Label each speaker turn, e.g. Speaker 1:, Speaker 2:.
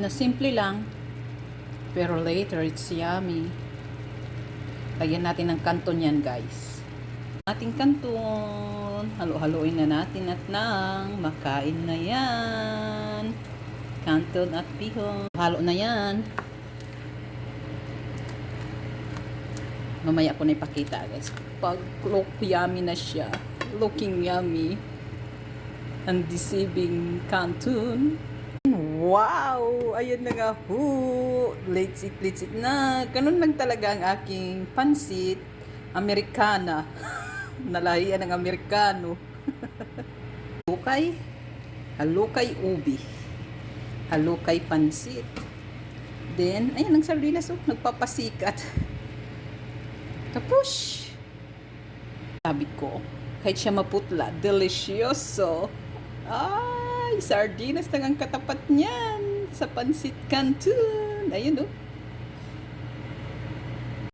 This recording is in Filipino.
Speaker 1: na simple lang, pero later it's yummy. Lagyan natin ng kanton yan, guys. Ating kanton. Halo-haloin na natin at nang makain na yan. Kanton at bihon. Halo na yan. Mamaya ko na ipakita, guys. Pag look yummy na siya. Looking yummy. Undeceiving kanton. Wow! Ayan na nga ho. Let's eat na. Ganun lang talaga ang aking pansit. Americana. Nalahian ng Amerikano. Halukay ubi. Halukay pansit. Then, ayan ang sardinas. Oh, nagpapasikat. Tapos, sabi ko, kahit siya maputla, delicioso. Ay, sardinas lang ang katapat niyan sa pansit canton. Ayun, oh.